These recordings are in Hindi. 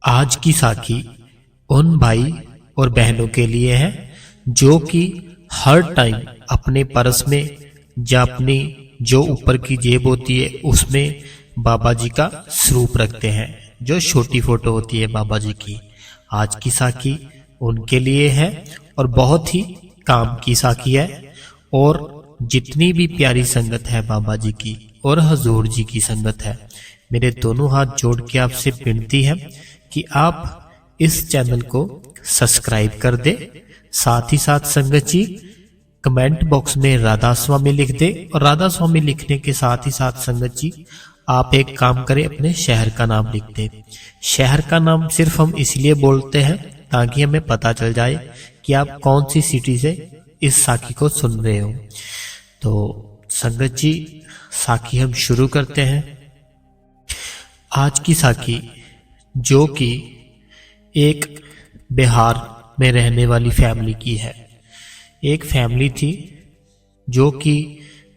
आज की साखी उन भाई और बहनों के लिए है जो कि हर टाइम अपने पर्स में या अपनी जो ऊपर की जेब होती है उसमें बाबा जी का स्वरूप रखते हैं, जो छोटी फोटो होती है बाबा जी की। आज की साखी उनके लिए है और बहुत ही काम की साखी है। और जितनी भी प्यारी संगत है बाबा जी की और हजूर जी की संगत है, मेरे दोनों हाथ जोड़ के आपसे विनती है कि आप इस चैनल को सब्सक्राइब कर दे। साथ ही साथ संगत जी कमेंट बॉक्स में राधा स्वामी लिख दे, और राधा स्वामी लिखने के साथ ही साथ संगत जी आप एक काम करें, अपने शहर का नाम लिख दे। शहर का नाम सिर्फ हम इसलिए बोलते हैं ताकि हमें पता चल जाए कि आप कौन सी सिटी से इस साखी को सुन रहे हो। तो संगत जी साखी हम शुरू करते हैं। आज की साखी जो कि एक बिहार में रहने वाली फैमिली की है। एक फैमिली थी जो कि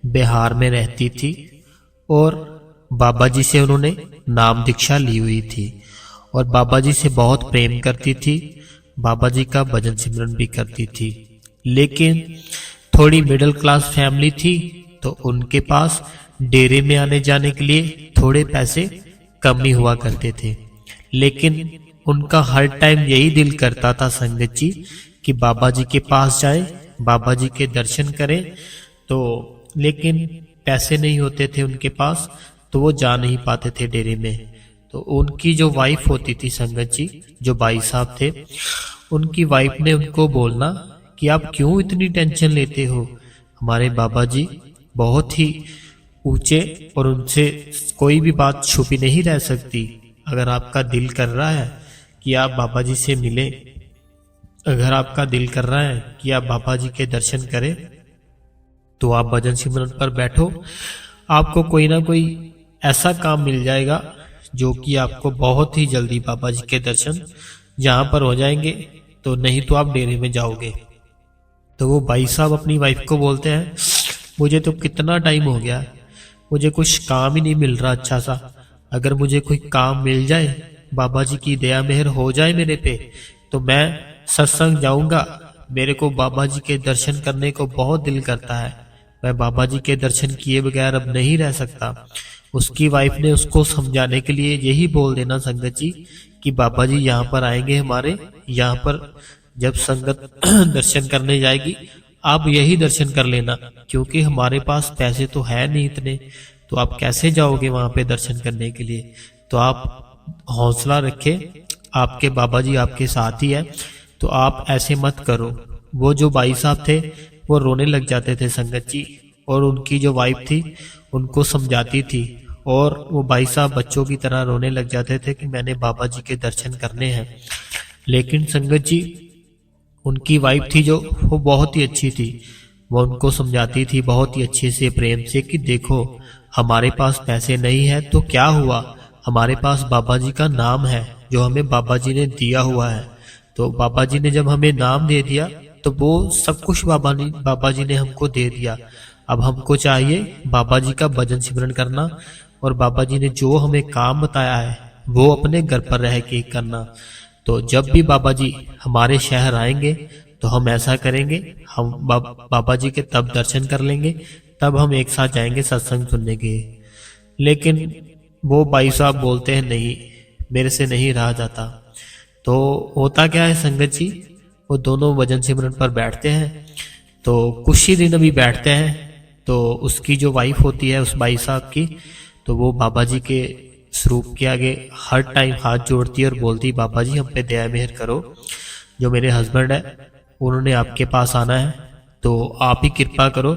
बिहार में रहती थी और बाबा जी से उन्होंने नाम दीक्षा ली हुई थी और बाबा जी से बहुत प्रेम करती थी। बाबा जी का भजन सिमरन भी करती थी, लेकिन थोड़ी मिडिल क्लास फैमिली थी तो उनके पास डेरे में आने जाने के लिए थोड़े पैसे कम ही हुआ करते थे। लेकिन उनका हर टाइम यही दिल करता था संगत जी कि बाबा जी के पास जाएं, बाबा जी के दर्शन करें। तो लेकिन पैसे नहीं होते थे उनके पास, तो वो जा नहीं पाते थे डेरे में। तो उनकी जो वाइफ होती थी संगत जी, जो भाई साहब थे, उनकी वाइफ ने उनको बोलना कि आप क्यों इतनी टेंशन लेते हो, हमारे बाबा जी बहुत ही ऊंचे और उनसे कोई भी बात छुपी नहीं रह सकती। अगर आपका दिल कर रहा है कि आप बाबा जी से मिलें, अगर आपका दिल कर रहा है कि आप बाबा जी के दर्शन करें, तो आप भजन सिमरन पर बैठो। आपको कोई ना कोई ऐसा काम मिल जाएगा जो कि आपको बहुत ही जल्दी बाबा जी के दर्शन जहां पर हो जाएंगे, तो नहीं तो आप डेरे में जाओगे। तो वो भाई साहब अपनी वाइफ को बोलते हैं, मुझे तो कितना टाइम हो गया, मुझे कुछ काम ही नहीं मिल रहा अच्छा सा। अगर मुझे कोई काम मिल जाए, बाबा जी की दया मेहर हो जाए मेरे पे, तो मैं सत्संग जाऊंगा। मेरे को बाबा जी के दर्शन करने को बहुत दिल करता है, मैं बाबा जी के दर्शन किए बगैर अब नहीं रह सकता। उसकी वाइफ ने उसको समझाने के लिए यही बोल देना संगत जी कि बाबा जी यहाँ पर आएंगे, हमारे यहाँ पर जब संगत दर्शन करने जाएगी आप यही दर्शन कर लेना, क्योंकि हमारे पास पैसे तो है नहीं इतने, तो आप कैसे जाओगे वहां पे दर्शन करने के लिए। तो आप हौसला रखें, आपके बाबा जी आपके साथ ही है, तो आप ऐसे मत करो। वो जो भाई साहब थे वो रोने लग जाते थे संगत जी, और उनकी जो वाइफ थी उनको समझाती थी, और वो भाई साहब बच्चों की तरह रोने लग जाते थे कि मैंने बाबा जी के दर्शन करने हैं। लेकिन संगत जी उनकी वाइफ थी जो, वो बहुत ही अच्छी थी। वो उनको समझाती थी बहुत ही अच्छे से, प्रेम से, कि देखो हमारे पास पैसे नहीं है तो क्या हुआ, हमारे पास बाबा जी का नाम है जो हमें बाबा जी ने दिया हुआ है। तो बाबा जी ने जब हमें नाम दे दिया तो वो सब कुछ बाबा जी ने हमको दे दिया। अब हमको चाहिए बाबा जी का भजन सिमरन करना, और बाबा जी ने जो हमें काम बताया है वो अपने घर पर रह के करना। तो जब भी बाबा जी हमारे शहर आएंगे तो हम ऐसा करेंगे, हम बाबा जी के तब दर्शन कर लेंगे, तब हम एक साथ जाएंगे सत्संग सुनने के। लेकिन वो भाई साहब बोलते हैं नहीं, मेरे से नहीं रहा जाता। तो होता क्या है संगत जी, वो दोनों भजन सिमरन पर बैठते हैं, तो कुछ ही दिन अभी बैठते हैं, तो उसकी जो वाइफ होती है उस भाई साहब की, तो वो बाबा जी के स्वरूप के आगे हर टाइम हाथ जोड़ती है और बोलती, बाबा जी हम पे दया मेहर करो, जो मेरे हस्बैंड है उन्होंने आपके पास आना है, तो आप ही कृपा करो,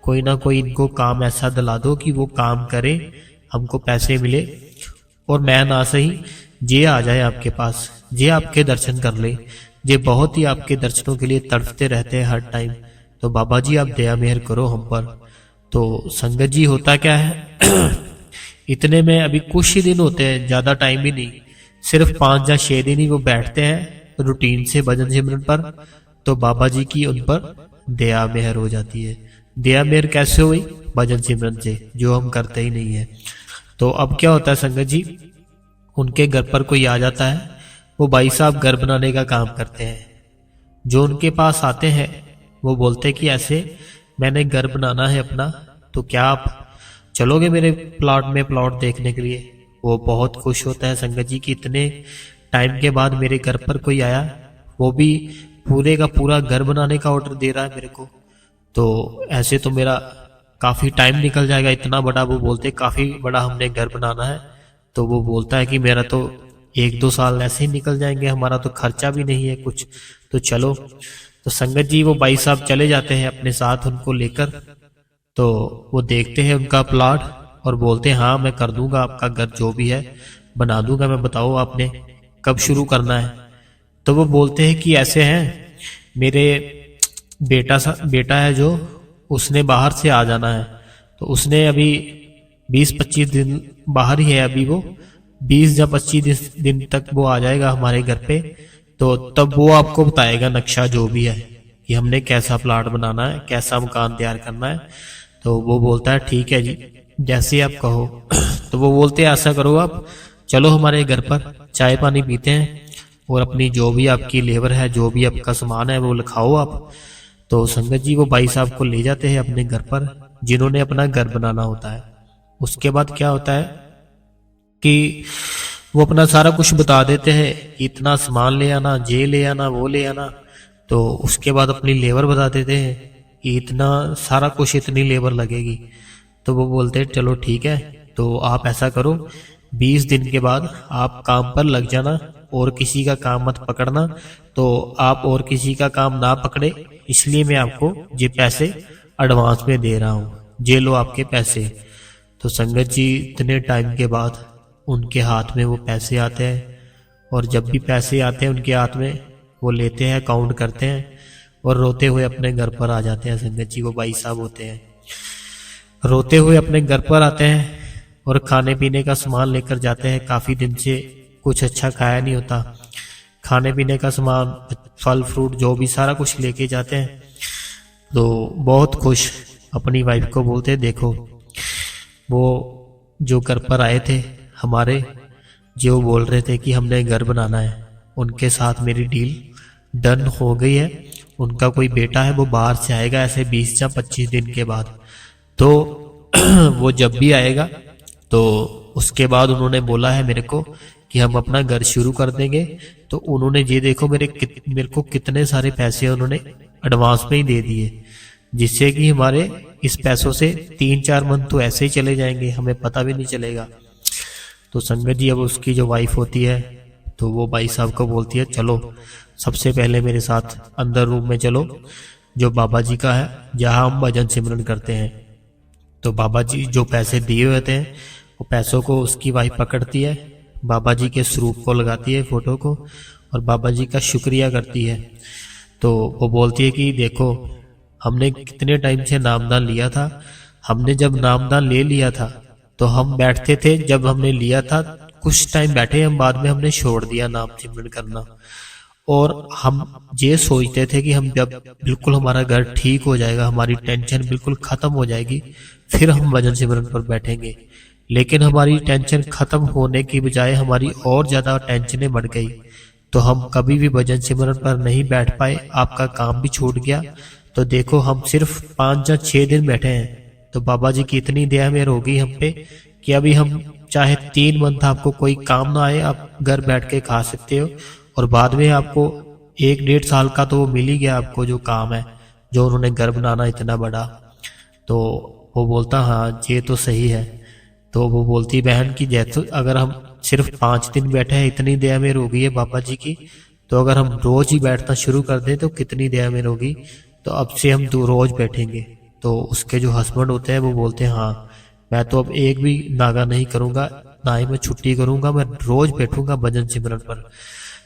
कोई ना कोई इनको काम ऐसा दिला दो कि वो काम करें, हमको पैसे मिले, और मैं ना सही जे आ जाए आपके पास, जे आपके दर्शन कर ले, जे बहुत ही आपके दर्शनों के लिए तड़पते रहते हैं हर टाइम। तो बाबा जी आप दया मेहर करो हम पर। तो संगत जी होता क्या है इतने में अभी कुछ ही दिन होते हैं, ज्यादा टाइम ही नहीं, सिर्फ 5 या 6 दिन ही वो बैठते हैं रूटीन से भजन सिमरन पर। तो बाबा जी की उन पर दया मेहर हो जाती है। दया मेहर कैसे हुई? भजन सिमरन से, जो हम करते ही नहीं है। तो अब क्या होता है संगत जी, उनके घर पर कोई आ जाता है वो भाई साहब घर बनाने का काम करते हैं। जो उनके पास आते हैं वो बोलते कि ऐसे मैंने घर बनाना है अपना, तो क्या आप चलोगे मेरे प्लॉट में प्लॉट देखने के लिए। वो बहुत खुश होता है संगत जी कि इतने टाइम के बाद मेरे घर पर कोई आया, वो भी पूरे का पूरा घर बनाने का ऑर्डर दे रहा है मेरे को, तो ऐसे तो मेरा काफ़ी टाइम निकल जाएगा इतना बड़ा। वो बोलते काफ़ी बड़ा हमने घर बनाना है, तो वो बोलता है कि मेरा तो 1-2 साल ऐसे ही निकल जाएंगे, हमारा तो खर्चा भी नहीं है कुछ, तो चलो। तो संगत जी वो भाई साहब चले जाते हैं अपने साथ उनको लेकर। तो वो देखते हैं उनका प्लॉट और बोलते हैं हाँ मैं कर दूंगा आपका घर जो भी है बना दूंगा, मैं बताओ आपने कब शुरू करना है। तो वो बोलते हैं कि ऐसे हैं, मेरे बेटा है जो, उसने बाहर से आ जाना है, तो उसने अभी 20-25 दिन बाहर ही है अभी, वो 20 या 25 दिन तक वो आ जाएगा हमारे घर पे, तो तब वो आपको बताएगा नक्शा जो भी है कि हमने कैसा प्लाट बनाना है, कैसा मकान तैयार करना है। तो वो बोलता है ठीक है जी, जैसे आप कहो। तो वो बोलते हैं ऐसा करो आप चलो हमारे घर पर चाय पानी पीते हैं और अपनी जो भी आपकी लेबर है, जो भी आपका सामान है वो लिखाओ आप। तो संगत जी वो भाई साहब को ले जाते हैं अपने घर पर, जिन्होंने अपना घर बनाना होता है। उसके बाद क्या होता है कि वो अपना सारा कुछ बता देते हैं कि इतना सामान ले आना, ये ले आना, वो ले आना। तो उसके बाद अपनी लेबर बता देते हैं कि इतना सारा कुछ, इतनी लेबर लगेगी। तो वो बोलते हैं चलो ठीक है, तो आप ऐसा करो 20 दिन के बाद आप काम पर लग जाना और किसी का काम मत पकड़ना। तो आप और किसी का काम ना पकड़े, इसलिए मैं आपको ये पैसे एडवांस में दे रहा हूँ, ये लो आपके पैसे। तो संगत जी इतने टाइम के बाद उनके हाथ में वो पैसे आते हैं, और जब भी पैसे आते हैं उनके हाथ में वो लेते हैं, काउंट करते हैं और रोते हुए अपने घर पर आ जाते हैं। संगत जी वो भाई साहब होते हैं, रोते हुए अपने घर पर आते हैं और खाने पीने का सामान लेकर जाते हैं। काफ़ी दिन से कुछ अच्छा खाया नहीं होता, खाने पीने का सामान, फल फ्रूट जो भी सारा कुछ लेके जाते हैं। तो बहुत खुश अपनी वाइफ को बोलते हैं देखो वो जो घर पर आए थे हमारे, जो बोल रहे थे कि हमने घर बनाना है, उनके साथ मेरी डील डन हो गई है। उनका कोई बेटा है वो बाहर से आएगा ऐसे 20 या 25 दिन के बाद। तो वो जब भी आएगा तो उसके बाद उन्होंने बोला है मेरे को कि हम अपना घर शुरू कर देंगे। तो उन्होंने ये देखो मेरे को कितने सारे पैसे उन्होंने एडवांस में ही दे दिए, जिससे कि हमारे इस पैसों से 3-4 मंथ तो ऐसे ही चले जाएंगे, हमें पता भी नहीं चलेगा। तो संगत जी अब उसकी जो वाइफ होती है तो वो भाई साहब को बोलती है चलो सबसे पहले मेरे साथ अंदर रूम में चलो, जो बाबा जी का है जहाँ हम भजन सिमरन करते हैं। तो बाबा जी जो पैसे दिए हुए थे वो पैसों को उसकी वाइफ पकड़ती है, बाबा जी के स्वरूप को लगाती है, फोटो को, और बाबा जी का शुक्रिया करती है। तो वो बोलती है कि देखो हमने कितने टाइम से नामदान लिया था, हमने जब नामदान ले लिया था तो हम बैठते थे, जब हमने लिया था कुछ टाइम बैठे हम, बाद में हमने छोड़ दिया नाम सिमरन करना। और हम ये सोचते थे कि हम जब बिल्कुल हमारा घर ठीक हो जाएगा, हमारी टेंशन बिल्कुल खत्म हो जाएगी, फिर हम भजन सिमरन पर बैठेंगे। लेकिन हमारी टेंशन खत्म होने की बजाय हमारी और ज्यादा टेंशनें बढ़ गई, तो हम कभी भी भजन सिमरन पर नहीं बैठ पाए, आपका काम भी छूट गया। तो देखो हम सिर्फ 5 या 6 दिन बैठे हैं, तो बाबा जी की इतनी दया मेहर होगी हम पे कि अभी हम चाहे 3 मंथ आपको कोई काम ना आए, आप घर बैठ के खा सकते हो, और बाद में आपको 1-1.5 साल का तो वो मिल ही गया आपको जो काम है, जो उन्होंने घर बनाना इतना बड़ा। तो वो बोलता हाँ ये तो सही है। तो वो बोलती बहन की जैसे अगर हम सिर्फ 5 दिन बैठे हैं, इतनी दया मेहर हो गई है बाबा जी की, तो अगर हम रोज ही बैठना शुरू कर दें तो कितनी दया मेहर होगी। तो अब से हम तो रोज बैठेंगे। तो उसके जो हस्बैंड होते हैं वो बोलते हैं हाँ मैं तो अब एक भी नागा नहीं करूंगा, ना ही मैं छुट्टी करूंगा, मैं रोज बैठूंगा भजन सिमरन पर।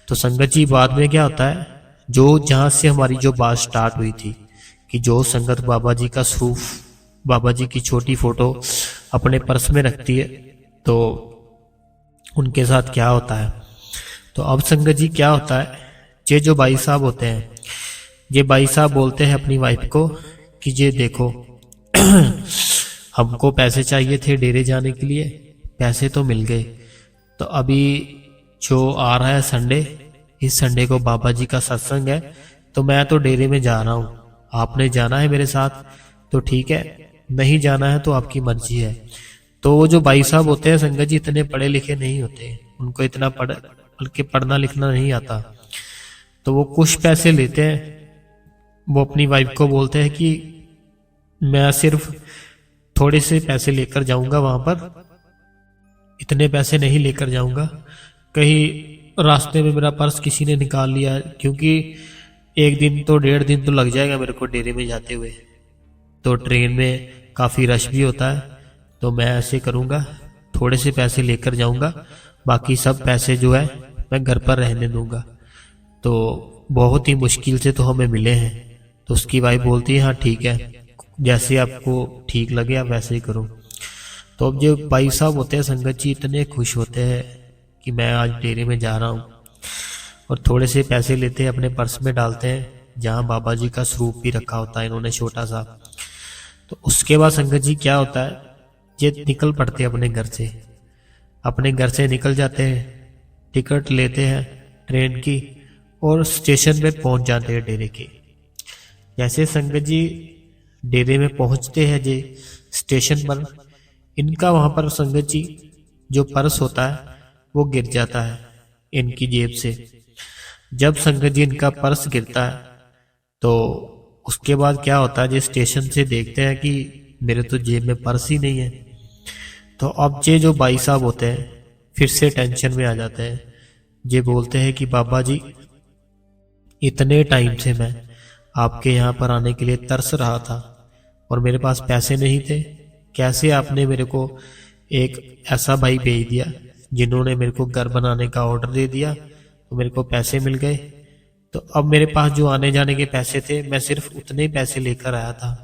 तो संगत जी बाद में क्या होता है, जो जहां से हमारी जो बात स्टार्ट हुई थी कि जो संगत बाबा जी का स्वरूप, बाबा जी की छोटी फोटो अपने पर्स में रखती है, तो उनके साथ क्या होता है। तो अब संगत जी क्या होता है, ये जो भाई साहब होते हैं, ये भाई साहब बोलते हैं अपनी वाइफ को कि ये देखो हमको पैसे चाहिए थे डेरे जाने के लिए, पैसे तो मिल गए, तो अभी जो आ रहा है संडे, इस संडे को बाबा जी का सत्संग है, तो मैं तो डेरे में जा रहा हूँ, आपने जाना है मेरे साथ तो ठीक है, नहीं जाना है तो आपकी मर्जी है। तो वो जो भाई साहब होते हैं संगत जी, इतने पढ़े लिखे नहीं होते, उनको इतना बल्कि पढ़ना लिखना नहीं आता। तो वो कुछ पैसे लेते हैं, वो अपनी वाइफ को बोलते हैं कि मैं सिर्फ थोड़े से पैसे लेकर जाऊंगा वहां पर, इतने पैसे नहीं लेकर जाऊंगा, कहीं रास्ते में मेरा पर्स किसी ने निकाल लिया, क्योंकि एक दिन तो 1.5 दिन तो लग जाएगा मेरे को डेरे में जाते हुए, तो ट्रेन में काफ़ी रश भी होता है। तो मैं ऐसे करूँगा, थोड़े से पैसे लेकर जाऊँगा, बाकी सब पैसे जो है मैं घर पर रहने दूंगा। तो बहुत ही मुश्किल से तो हमें मिले हैं। तो उसकी वाइफ बोलती है हाँ ठीक है, जैसे आपको ठीक लगे आप वैसे ही करो। तो अब जो भाई साहब होते हैं संगत जी, इतने खुश होते हैं कि मैं आज डेरे में जा रहा हूँ, और थोड़े से पैसे लेते हैं अपने पर्स में डालते हैं, जहाँ बाबा जी का स्वरूप भी रखा होता है इन्होंने छोटा सा। तो उसके बाद संगत जी क्या होता है, ये निकल पड़ते हैं अपने घर से निकल जाते हैं, टिकट लेते हैं ट्रेन की और स्टेशन पे पहुंच जाते हैं डेरे के। जैसे संगत जी डेरे में पहुंचते हैं जे स्टेशन पर, इनका वहां पर संगत जी जो पर्स होता है वो गिर जाता है इनकी जेब से। जब संगत जी इनका पर्स गिरता है तो उसके बाद क्या होता है, जो स्टेशन से देखते हैं कि मेरे तो जेब में पर्स ही नहीं है। तो अब ये जो भाई साहब होते हैं फिर से टेंशन में आ जाते हैं, ये बोलते हैं कि बाबा जी इतने टाइम से मैं आपके यहाँ पर आने के लिए तरस रहा था और मेरे पास पैसे नहीं थे, कैसे आपने मेरे को एक ऐसा भाई भेज दिया जिन्होंने मेरे को घर बनाने का ऑर्डर दे दिया, तो मेरे को पैसे मिल गए। तो अब मेरे पास जो आने जाने के पैसे थे मैं सिर्फ उतने ही पैसे लेकर आया था,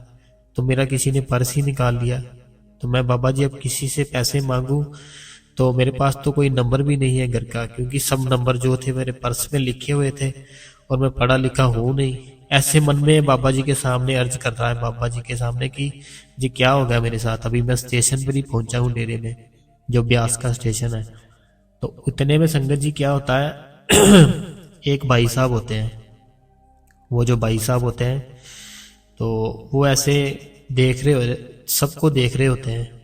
तो मेरा किसी ने पर्स ही निकाल लिया। तो मैं बाबा जी अब किसी से पैसे मांगूं तो मेरे पास तो कोई नंबर भी नहीं है घर का, क्योंकि सब नंबर जो थे मेरे पर्स में लिखे हुए थे और मैं पढ़ा लिखा हूँ नहीं। ऐसे मन में बाबा जी के सामने अर्ज कर रहा है, बाबा जी के सामने कि जी क्या हो गया मेरे साथ, अभी मैं स्टेशन पर ही पहुंचा हूँ डेरे में, जो ब्यास का स्टेशन है। तो इतने में संगत जी क्या होता है एक भाई साहब होते हैं, वो जो भाई साहब होते हैं तो वो ऐसे देख रहे, सबको देख रहे होते हैं।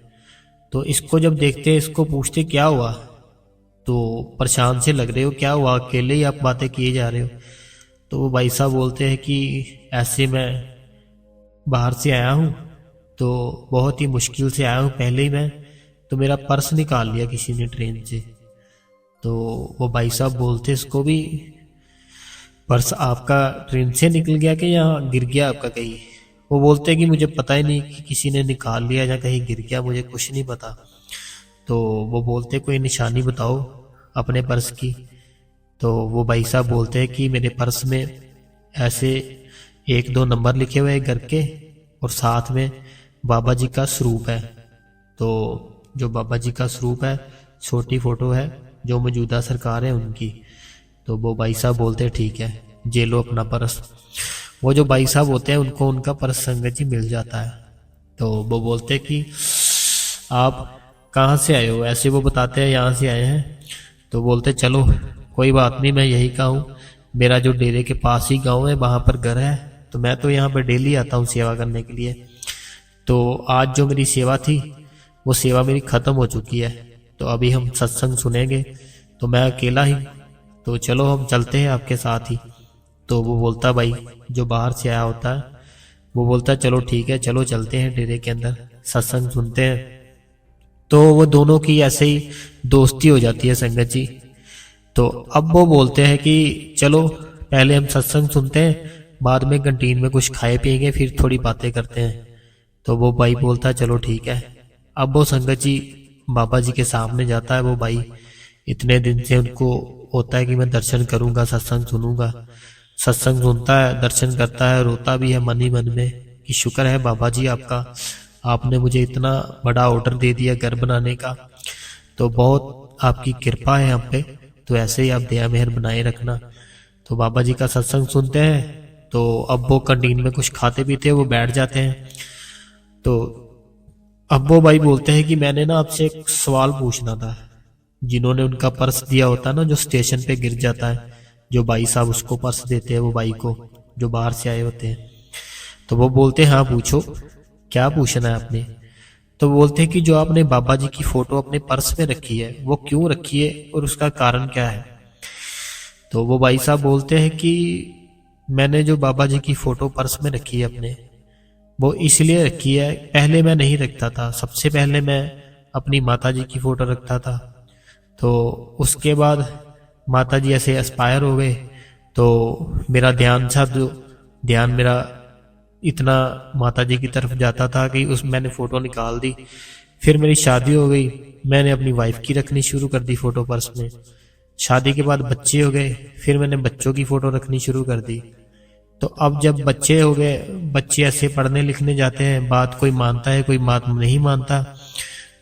तो इसको जब देखते हैं, इसको पूछते क्या हुआ, तो परेशान से लग रहे हो, क्या हुआ, अकेले ही आप बातें किए जा रहे हो। तो वो भाई साहब बोलते हैं कि ऐसे मैं बाहर से आया हूँ, तो बहुत ही मुश्किल से आया हूँ, पहले ही मैं तो मेरा पर्स निकाल लिया किसी ने ट्रेन से। तो वो भाई साहब बोलते इसको भी, पर्स आपका ट्रेन से निकल गया कि यहाँ गिर गया आपका कहीं। वो बोलते हैं कि मुझे पता ही नहीं कि किसी ने निकाल लिया या कहीं गिर गया, मुझे कुछ नहीं पता। तो वो बोलते कोई निशानी बताओ अपने पर्स की। तो वो भाई साहब बोलते हैं कि मेरे पर्स में ऐसे 1-2 नंबर लिखे हुए हैं घर के, और साथ में बाबा जी का स्वरूप है। तो जो बाबा जी का स्वरूप है, छोटी फोटो है जो मौजूदा सरकार है उनकी। तो वो भाई साहब बोलते हैं ठीक है, जे लो अपना पर्स। वो जो भाई साहब होते हैं उनको उनका पर्स संगत जी मिल जाता है। तो वो बोलते हैं कि आप कहाँ से आए हो, ऐसे वो बताते हैं यहाँ से आए हैं। तो बोलते चलो कोई बात नहीं, मैं यही का हूँ, मेरा जो डेरे के पास ही गांव है वहाँ पर घर है, तो मैं तो यहाँ पर डेली आता हूँ सेवा करने के लिए। तो आज जो मेरी सेवा थी वो सेवा मेरी ख़त्म हो चुकी है, तो अभी हम सत्संग सुनेंगे, तो मैं अकेला ही, तो चलो हम चलते हैं आपके साथ ही। तो वो बोलता, भाई जो बाहर से आया होता है वो बोलता चलो ठीक है, चलो चलते हैं डेरे के अंदर, सत्संग सुनते हैं। तो वो दोनों की ऐसे ही दोस्ती हो जाती है संगत जी। तो अब वो बोलते हैं कि चलो पहले हम सत्संग सुनते हैं, बाद में कैंटीन में कुछ खाए पिएंगे, फिर थोड़ी बातें करते हैं। तो वो भाई बोलता है चलो ठीक है। अब वो संगत जी बाबा जी के सामने जाता है। वो भाई इतने दिन से उनको होता है कि मैं दर्शन करूंगा, सत्संग सुनूंगा, सत्संग सुनता है, दर्शन करता है, रोता भी है मन ही मन में कि शुक्र है बाबा जी आपका, आपने मुझे इतना बड़ा ऑर्डर दे दिया घर बनाने का, तो बहुत आपकी कृपा है हम पे, तो ऐसे ही आप दया मेहर बनाए रखना। तो बाबा जी का सत्संग सुनते हैं। तो अब वो कैंटीन में कुछ खाते पीते वो बैठ जाते हैं। तो अब वो भाई बोलते हैं कि मैंने ना आपसे एक सवाल पूछना था, जिन्होंने उनका पर्स दिया होता है ना, जो स्टेशन पे गिर जाता है, जो भाई साहब उसको पर्स देते हैं वो भाई को, जो बाहर से आए होते हैं। तो वो बोलते हैं हाँ पूछो, क्या पूछना है आपने। तो बोलते हैं कि जो आपने बाबा जी की फोटो अपने पर्स में रखी है वो क्यों रखी है और उसका कारण क्या है। तो वो भाई साहब बोलते हैं कि मैंने जो बाबा जी की फोटो पर्स में रखी है अपने, वो इसलिए रखी है, पहले मैं नहीं रखता था, सबसे पहले मैं अपनी माता जी की फोटो रखता था। तो उसके बाद माता जी ऐसे एक्सपायर हो गए, तो मेरा ध्यान मेरा इतना माता जी की तरफ जाता था कि उस मैंने फ़ोटो निकाल दी। फिर मेरी शादी हो गई, मैंने अपनी वाइफ की रखनी शुरू कर दी फ़ोटो पर्स में। शादी के बाद बच्चे हो गए, फिर मैंने बच्चों की फ़ोटो रखनी शुरू कर दी। तो अब जब बच्चे हो गए, बच्चे ऐसे पढ़ने लिखने जाते हैं, बात कोई मानता है कोई बात नहीं मानता।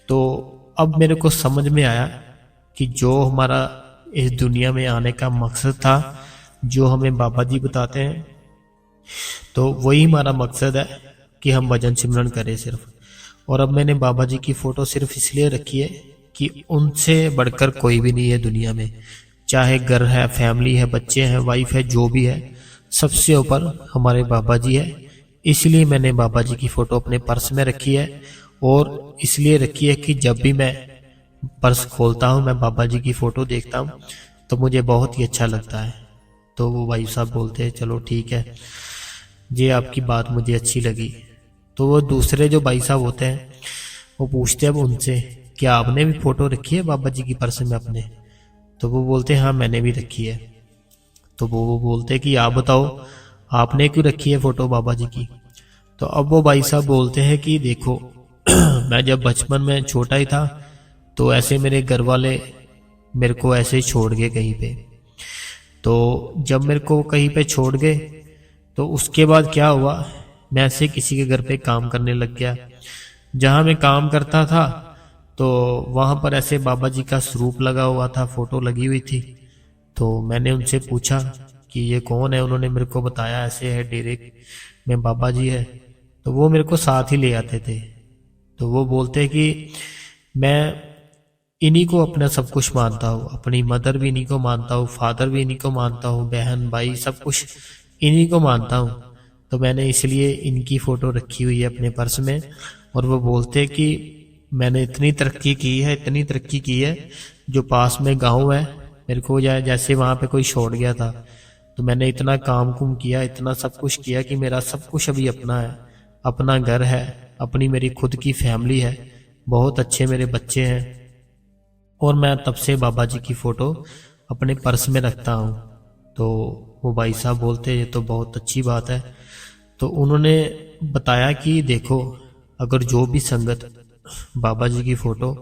तो अब मेरे को समझ में आया कि जो हमारा इस दुनिया में आने का मकसद था, जो हमें बाबा जी बताते हैं, तो वही हमारा मकसद है कि हम भजन सिमरन करें सिर्फ। और अब मैंने बाबा जी की फ़ोटो सिर्फ इसलिए रखी है कि उनसे बढ़कर कोई भी नहीं है दुनिया में। चाहे घर है, फैमिली है, बच्चे हैं, वाइफ है, जो भी है, सबसे ऊपर हमारे बाबा जी है। इसलिए मैंने बाबा जी की फ़ोटो अपने पर्स में रखी है। और इसलिए रखी है कि जब भी मैं पर्स खोलता हूँ, मैं बाबा जी की फ़ोटो देखता हूँ, तो मुझे बहुत ही अच्छा लगता है। तो वो भाई साहब बोलते हैं चलो ठीक है, ये आपकी बात मुझे अच्छी लगी। तो वो दूसरे जो भाई साहब होते हैं वो पूछते हैं अब उनसे, क्या आपने भी फ़ोटो रखी है बाबा जी की पर्स में अपने। तो वो बोलते हैं हाँ मैंने भी रखी है। तो वो बोलते हैं कि आप बताओ आपने क्यों रखी है फ़ोटो बाबा जी की। तो अब वो भाई साहब बोलते हैं कि देखो मैं जब बचपन में छोटा ही था, तो ऐसे मेरे घर वाले मेरे को ऐसे ही छोड़ गए कहीं पे। तो जब मेरे को कहीं पे छोड़ गए, तो उसके बाद क्या हुआ, मैं ऐसे किसी के घर पे काम करने लग गया। जहाँ मैं काम करता था तो वहाँ पर ऐसे बाबा जी का स्वरूप लगा हुआ था, फोटो लगी हुई थी। तो मैंने उनसे पूछा कि ये कौन है। उन्होंने मेरे को बताया ऐसे है डायरेक्ट में बाबा जी है। तो वो मेरे को साथ ही ले आते थे। तो वो बोलते कि मैं इन्हीं को अपना सब कुछ मानता हूँ, अपनी मदर भी इन्हीं को मानता हूँ, फादर भी इन्हीं को मानता हूँ, बहन भाई सब कुछ इन्हीं को मानता हूँ। तो मैंने इसलिए इनकी फ़ोटो रखी हुई है अपने पर्स में। और वो बोलते कि मैंने इतनी तरक्की की है, इतनी तरक्की की है, जो पास में गांव है मेरे को जैसे वहाँ पे कोई छोड़ गया था, तो मैंने इतना काम कुम किया, इतना सब कुछ किया कि मेरा सब कुछ अभी अपना है, अपना घर है, अपनी मेरी खुद की फैमिली है, बहुत अच्छे मेरे बच्चे हैं। और मैं तब से बाबा जी की फ़ोटो अपने पर्स में रखता हूँ। तो वो भाई साहब बोलते ये तो बहुत अच्छी बात है। तो उन्होंने बताया कि देखो, अगर जो भी संगत बाबा जी की फ़ोटो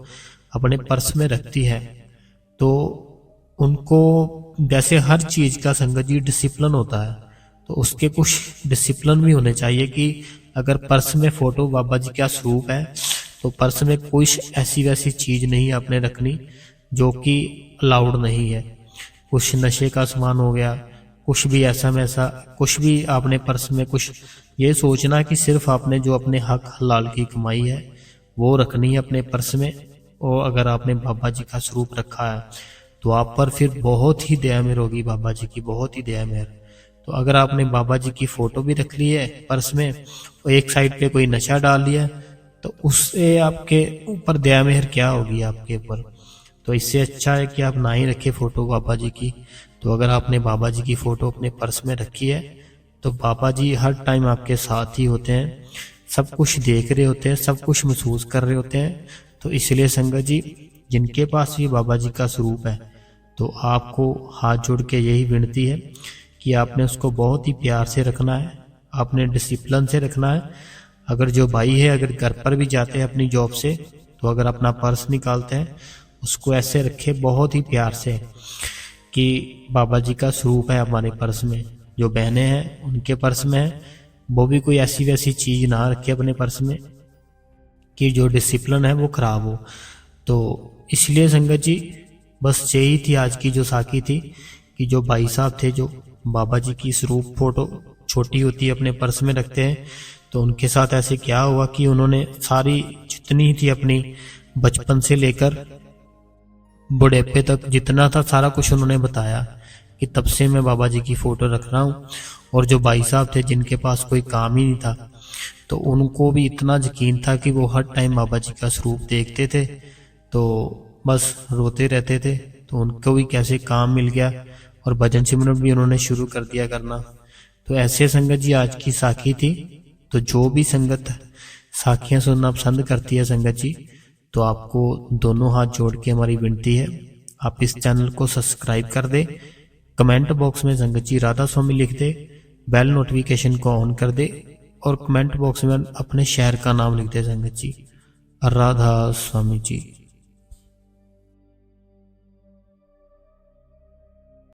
अपने पर्स में रखती है, तो उनको जैसे हर चीज़ का संगत जी डिसिप्लिन होता है, तो उसके कुछ डिसिप्लिन भी होने चाहिए कि अगर पर्स में फ़ोटो बाबा जी का स्वरूप है, तो पर्स में कोई ऐसी वैसी चीज़ नहीं आपने रखनी जो कि अलाउड नहीं है। कुछ नशे का सामान हो गया, कुछ भी ऐसा वैसा कुछ भी आपने पर्स में, कुछ ये सोचना कि सिर्फ आपने जो अपने हक हलाल की कमाई है वो रखनी है अपने पर्स में। और अगर आपने बाबा जी का स्वरूप रखा है तो आप पर फिर बहुत ही दया मेहर होगी, बाबा जी की बहुत ही दया मेहर। तो अगर आपने बाबा जी की फ़ोटो भी रख ली है पर्स में और एक साइड पे कोई नशा डाल दिया, तो उससे आपके ऊपर दया मेहर क्या होगी आपके ऊपर। तो इससे अच्छा है कि आप ना ही रखें फ़ोटो बाबा जी की। तो अगर आपने बाबा जी की फ़ोटो अपने पर्स में रखी है, तो बाबा जी हर टाइम आपके साथ ही होते हैं, सब कुछ देख रहे होते हैं, सब कुछ महसूस कर रहे होते हैं। तो इसलिए संगत जी, जिनके पास भी बाबा जी का स्वरूप है, तो आपको हाथ जोड़ के यही विनती है कि आपने उसको बहुत ही प्यार से रखना है, आपने डिसिप्लिन से रखना है। अगर जो भाई है अगर घर पर भी जाते हैं अपनी जॉब से, तो अगर अपना पर्स निकालते हैं, उसको ऐसे रखे बहुत ही प्यार से कि बाबा जी का स्वरूप है हमारे पर्स में। जो बहनें हैं उनके पर्स में है, वो भी कोई ऐसी वैसी चीज़ ना रखे अपने पर्स में कि जो डिसिप्लिन है वो खराब हो। तो इसलिए संगत जी, बस यही थी आज की जो साखी थी कि जो भाई साहब थे जो बाबा जी की स्वरूप फ़ोटो छोटी होती है अपने पर्स में रखते हैं, तो उनके साथ ऐसे क्या हुआ कि उन्होंने सारी जितनी थी अपनी बचपन से लेकर बुढ़ापे तक जितना था सारा कुछ उन्होंने बताया कि तब से मैं बाबा जी की फोटो रख रहा हूँ। और जो भाई साहब थे जिनके पास कोई काम ही नहीं था, तो उनको भी इतना यकीन था कि वो हर टाइम बाबा जी का स्वरूप देखते थे, तो बस रोते रहते थे। तो उनको भी कैसे काम मिल गया और भजन सिमरन भी उन्होंने शुरू कर दिया करना। तो ऐसे संगत जी आज की साखी थी। तो जो भी संगत साखियां सुनना पसंद करती है संगत जी, तो आपको दोनों हाथ जोड़ के हमारी विनती है, आप इस चैनल को सब्सक्राइब कर दे, कमेंट बॉक्स में संगत जी राधा स्वामी लिख दे, बेल नोटिफिकेशन को ऑन कर दे और कमेंट बॉक्स में अपने शहर का नाम लिख दे संगत जी, राधा स्वामी जी।